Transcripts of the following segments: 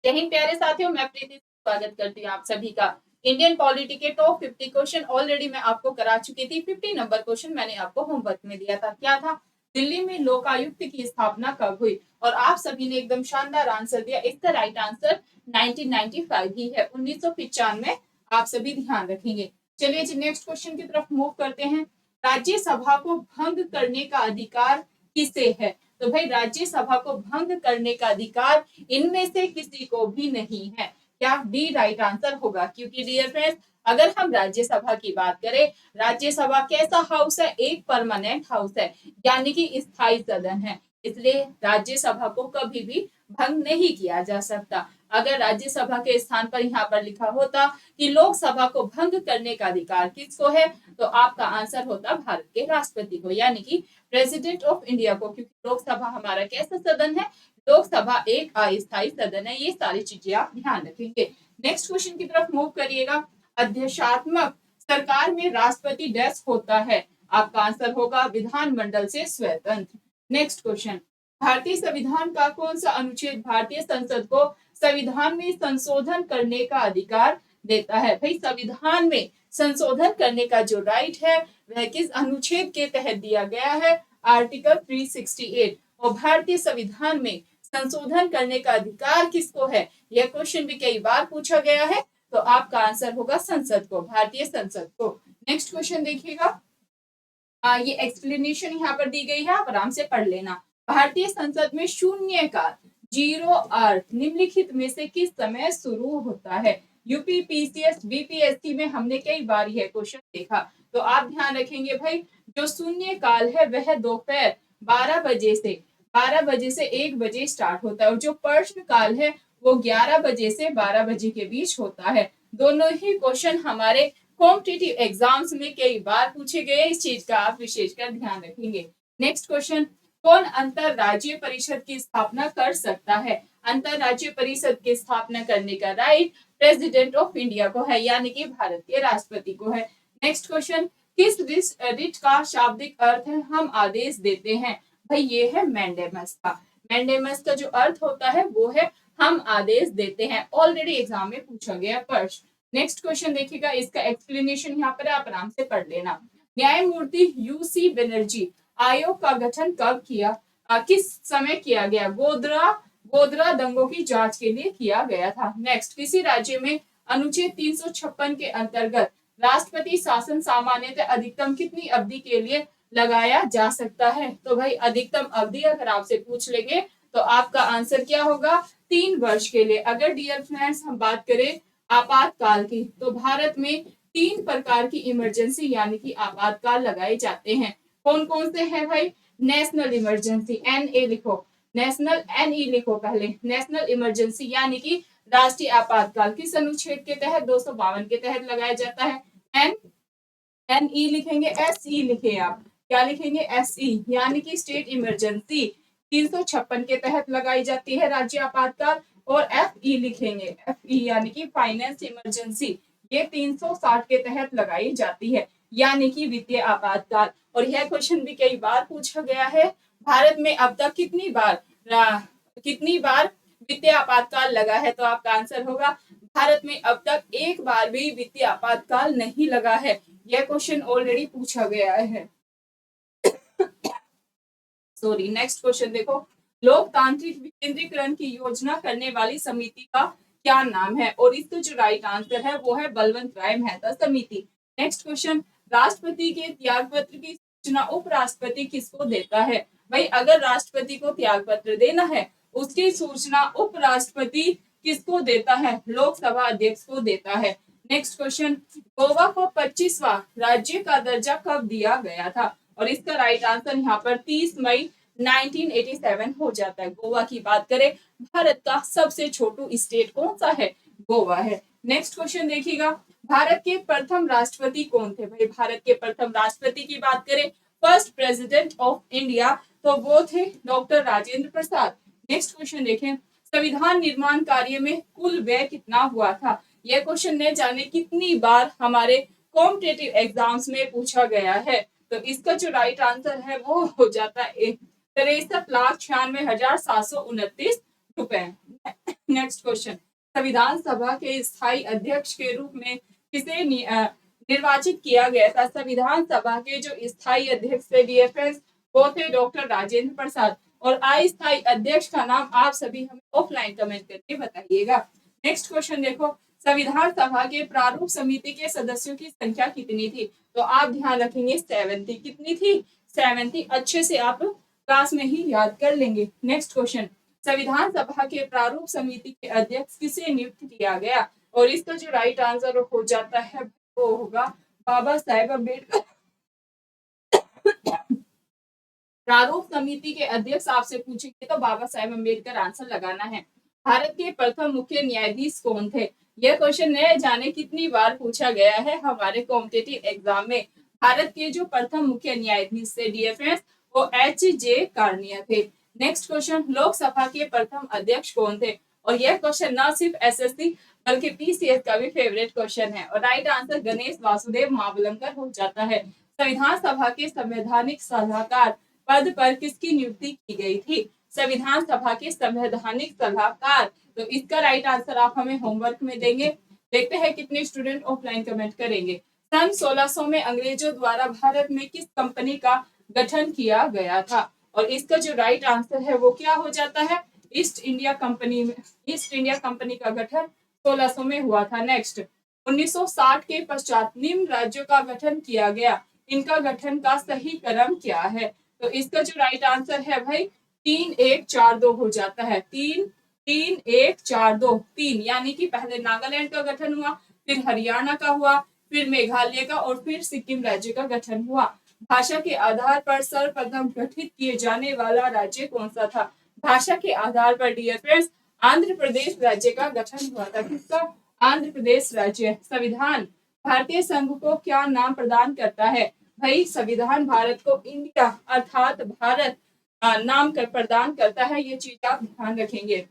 जय हिंद प्यारे साथियों, मैं प्रीति स्वागत करती हूँ आप सभी का। इंडियन पॉलिटी के टॉप 50 क्वेश्चन ऑलरेडी मैं आपको करा चुकी थी। 50 नंबर क्वेश्चन मैंने आपको होमवर्क में दिया था। क्या था? दिल्ली में लोकायुक्त की स्थापना कब हुई? और आप सभी ने एकदम शानदार आंसर दिया। इसका राइट आंसर 1995 ही है, 1995। आप सभी ध्यान रखेंगे। चलिए जी नेक्स्ट क्वेश्चन की तरफ मूव करते हैं। राज्यसभा को भंग करने का अधिकार किसे है? तो भाई राज्यसभा को भंग करने का अधिकार इनमें से किसी को भी नहीं है। क्या डी राइट आंसर होगा? क्योंकि डियर फ्रेंड्स, अगर हम राज्यसभा की बात करें, राज्यसभा कैसा हाउस है? एक परमानेंट हाउस है, यानी कि स्थायी सदन है। इसलिए राज्यसभा को कभी भी भंग नहीं किया जा सकता। अगर राज्यसभा के स्थान पर यहाँ पर लिखा होता कि लोकसभा को भंग करने का अधिकार किसको है, तो आपका आंसर होता भारत के राष्ट्रपति को, यानी कि प्रेसिडेंट ऑफ इंडिया को। क्योंकि लोकसभा हमारा कैसा सदन है? लोकसभा एक अस्थायी सदन है। ये सारी चीजें आप ध्यान रखेंगे। नेक्स्ट क्वेश्चन की तरफ मूव करिएगा। अध्यक्षात्मक सरकार में राष्ट्रपति डैश होता है? आपका आंसर होगा विधानमंडल से स्वतंत्र। नेक्स्ट क्वेश्चन, भारतीय संविधान का कौन सा अनुच्छेद भारतीय संसद को संविधान में संशोधन करने का अधिकार देता है? भाई संविधान में संशोधन करने का जो राइट है वह किस अनुच्छेद के तहत दिया गया है? आर्टिकल 368। और भारतीय संविधान में संशोधन करने का अधिकार किसको है? यह क्वेश्चन भी कई बार पूछा गया है, तो आपका आंसर होगा संसद को, भारतीय संसद को। नेक्स्ट क्वेश्चन देखिएगा। ये एक्सप्लेनेशन यहाँ पर दी गई है, आप आराम से पढ़ लेना। भारतीय संसद में शून्य काल, जीरो आवर निम्नलिखित में से किस समय शुरू होता है? यूपी पीसीएस बीपीएससी में हमने कई बार यह क्वेश्चन देखा, तो आप ध्यान रखेंगे भाई। जो शून्य काल है वह दोपहर 12 बजे से 1 बजे स्टार्ट होता है, और जो प्रश्न काल है वो 11 बजे से 12 बजे के बीच होता है। दोनों ही क्वेश्चन हमारे कॉम्पिटिटिव एग्जाम्स में कई बार पूछे गए, इस चीज का आप विशेषकर ध्यान रखेंगे। नेक्स्ट क्वेश्चन, कौन अंतरराज्यीय परिषद की स्थापना कर सकता है? अंतरराज्यीय परिषद की स्थापना करने का राइट प्रेसिडेंट ऑफ इंडिया को है, यानी कि भारत के राष्ट्रपति को है। नेक्स्ट क्वेश्चन, किस रिट का शाब्दिक अर्थ है हम आदेश देते हैं? भाई ये है मैंडेमस का। मैंडेमस का जो अर्थ होता है वो है हम आदेश देते हैं। ऑलरेडी एग्जाम में पूछा गया प्रश्न। नेक्स्ट क्वेश्चन देखिएगा, इसका एक्सप्लेनेशन यहाँ पर आप आराम से पढ़ लेना। न्यायमूर्ति यूसी बनर्जी आयोग का गठन कब किया? किस समय किया गया? गोधरा दंगों की जांच के लिए किया गया था। नेक्स्ट, किसी राज्य में अनुच्छेद 356 के अंतर्गत राष्ट्रपति शासन सामान्यतः अधिकतम कितनी अवधि के लिए लगाया जा सकता है? तो भाई अधिकतम अवधि अगर आपसे पूछ लेंगे तो आपका आंसर क्या होगा? 3 वर्ष के लिए। अगर डियर फ्रेंड्स हम बात करें आपातकाल की, तो भारत में 3 प्रकार की इमरजेंसी यानी कि आपातकाल लगाए जाते हैं। कौन कौन से हैं भाई? नेशनल इमरजेंसी, NA लिखो, नेशनल NE लिखो पहले। नेशनल इमरजेंसी यानी कि राष्ट्रीय आपातकाल किस अनुच्छेद के तहत? 252 के तहत लगाया जाता है। NE लिखेंगे, SE लिखे आप। क्या लिखेंगे? SE यानी कि स्टेट इमरजेंसी 356 के तहत लगाई जाती है राज्य आपातकाल। और FE लिखेंगे, FE यानी कि फाइनेंस इमरजेंसी, ये 360 के तहत लगाई जाती है, यानी कि वित्तीय आपातकाल। और यह क्वेश्चन भी कई बार पूछा गया है। भारत में अब तक कितनी बार वित्तीय आपातकाल लगा है? तो आपका आंसर होगा भारत में अब तक एक बार भी वित्तीय आपातकाल नहीं लगा है। यह क्वेश्चन ऑलरेडी पूछा गया है। सॉरी, नेक्स्ट क्वेश्चन देखो। लोकतांत्रिक विकेंद्रीकरण की योजना करने वाली समिति का क्या नाम है? और इसका जो राइट आंसर है वो है बलवंत राय मेहता समिति। नेक्स्ट क्वेश्चन, राष्ट्रपति के त्यागपत्र की सूचना उपराष्ट्रपति किसको देता है? भाई अगर राष्ट्रपति को त्यागपत्र देना है, उसकी सूचना उपराष्ट्रपति किसको देता है? लोकसभा अध्यक्ष को देता है। नेक्स्ट क्वेश्चन, गोवा को 25वां राज्य का दर्जा कब दिया गया था? और इसका राइट आंसर यहाँ पर 30 मई 1987 हो जाता है। गोवा की बात करें, भारत का सबसे छोटू स्टेट कौन सा है? गोवा है। नेक्स्ट क्वेश्चन देखिएगा, भारत के प्रथम राष्ट्रपति कौन थे? भाई भारत के प्रथम राष्ट्रपति की बात करें, फर्स्ट प्रेसिडेंट ऑफ इंडिया, तो वो थे doctor Rajendra Prasad. Next question देखें, संविधान निर्माण कार्य में कुल व्यय कितना हुआ था? यह क्वेश्चन न जाने कितनी बार हमारे कॉम्पिटिटिव एग्जाम्स में पूछा गया है। तो इसका जो राइट आंसर है वो हो जाता है 63,96,729 रुपए। नेक्स्ट क्वेश्चन, संविधान सभा के स्थायी अध्यक्ष के रूप में किसे निर्वाचित किया गया था? संविधान सभा के जो स्थायी अध्यक्ष थे डियर फ्रेंड्स, वो थे डॉक्टर राजेंद्र प्रसाद। और अस्थायी अध्यक्ष का नाम आप सभी हमें ऑफलाइन कमेंट करके बताइएगा। नेक्स्ट क्वेश्चन देखो, संविधान सभा के प्रारूप समिति के सदस्यों की संख्या कितनी थी? तो आप ध्यान रखेंगे 7 थी। कितनी थी? 7 थी। अच्छे से आप क्लास में ही याद कर लेंगे। नेक्स्ट क्वेश्चन, संविधान सभा के प्रारूप समिति के अध्यक्ष किसे नियुक्त किया गया? और इसका जो राइट आंसर हो जाता है वो होगा बाबा साहेब अम्बेडकर। प्रारूप समिति के अध्यक्ष आपसे पूछेंगे तो बाबा साहेब अम्बेडकर आंसर लगाना है। भारत के प्रथम मुख्य न्यायाधीश कौन थे? यह क्वेश्चन न जाने कितनी बार पूछा गया है हमारे कॉम्पिटिटिव एग्जाम में। भारत के जो प्रथम मुख्य न्यायाधीश थे डियर फ्रेंड्स, वो एच.जे. कार्निया थे। नेक्स्ट क्वेश्चन, लोकसभा के प्रथम अध्यक्ष कौन थे? और यह क्वेश्चन न सिर्फ एसएससी बल्कि पीसीएस का भी फेवरेट क्वेश्चन है। और राइट आंसर गणेश वासुदेव मावलंकर हो जाता है। संविधान सभा के संवैधानिक सलाहकार पद पर किसकी नियुक्ति की गई थी? संविधान सभा के संवैधानिक सलाहकार। तो इसका राइट आंसर आप हमें होमवर्क में देंगे। देखते हैं कितने स्टूडेंट ऑफलाइन कमेंट करेंगे। सन 1600 में अंग्रेजों द्वारा भारत में किस कंपनी का गठन किया गया था? और इसका जो राइट आंसर है वो क्या हो जाता है? ईस्ट इंडिया कंपनी में। ईस्ट इंडिया कंपनी का गठन 1600 में हुआ था। नेक्स्ट, 1960 के पश्चात निम्न राज्यों का गठन किया गया, इनका गठन का सही क्रम क्या है? तो इसका जो राइट आंसर है भाई 3-1-4-2 हो जाता है। 3-3-1-4-2 3, यानी कि पहले नागालैंड का गठन हुआ, फिर हरियाणा का हुआ, फिर मेघालय का और फिर सिक्किम राज्य का गठन हुआ। भाषा के आधार पर सर्वप्रथम गठित किए जाने वाला राज्य कौन सा था? भाषा के आधार पर डियर फ्रेंड्स आंध्र प्रदेश राज्य का गठन हुआ था। किसका? आंध्र प्रदेश राज्य। संविधान भारतीय संघ को क्या नाम प्रदान करता है? भाई संविधान भारत को इंडिया अर्थात भारत नाम कर प्रदान करता है। ये चीज आप ध्यान रखेंगे।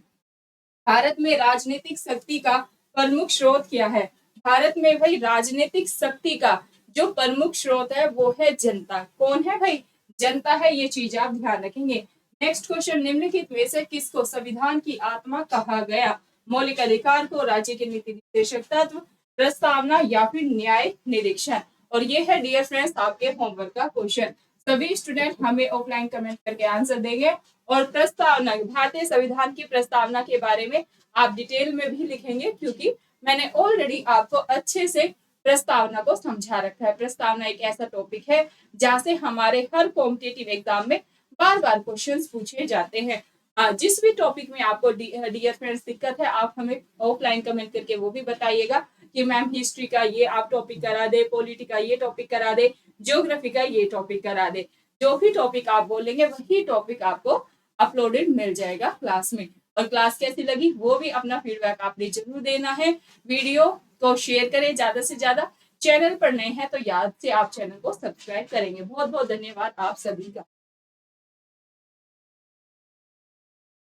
भारत में राजनीतिक शक्ति का प्रमुख स्रोत क्या है? भारत में भाई राजनीतिक शक्ति का जो प्रमुख स्रोत है वो है जनता। कौन है भाई? जनता है। ये चीज आप ध्यान रखेंगे। नेक्स्ट क्वेश्चन, निम्नलिखित में से किसको संविधान की आत्मा कहा गया? मौलिक अधिकार को, राज्य के नीति निर्देशक तत्व, प्रस्तावना या फिर न्याय निरीक्षण। और ये है डियर फ्रेंड्स आपके होमवर्क का क्वेश्चन। सभी स्टूडेंट हमें ऑफलाइन कमेंट करके आंसर देंगे। और प्रस्तावना, भारतीय संविधान की प्रस्तावना के बारे में आप डिटेल में भी लिखेंगे, क्योंकि मैंने ऑलरेडी आपको अच्छे से प्रस्तावना को समझा रखा है। प्रस्तावना एक ऐसा टॉपिक है जहाँ से हमारे हर कॉम्पिटिटिव एग्जाम में बार बार क्वेश्चंस पूछे जाते हैं। जिस भी टॉपिक में आपको डियर फ्रेंड्स दिक्कत है आप हमें ऑफलाइन कमेंट करके वो भी बताइएगा कि मैम हिस्ट्री का ये आप टॉपिक करा दे, पॉलिटी का ये टॉपिक करा दे, ज्योग्राफी का ये टॉपिक करा दे। जो भी टॉपिक आप बोलेंगे वही टॉपिक आपको अपलोडेड मिल जाएगा क्लास में। और क्लास कैसी लगी वो भी अपना फीडबैक आपने जरूर देना है। वीडियो को शेयर करें ज्यादा से ज्यादा। चैनल पर नए हैं तो याद से आप चैनल को सब्सक्राइब करेंगे। बहुत बहुत धन्यवाद आप सभी का।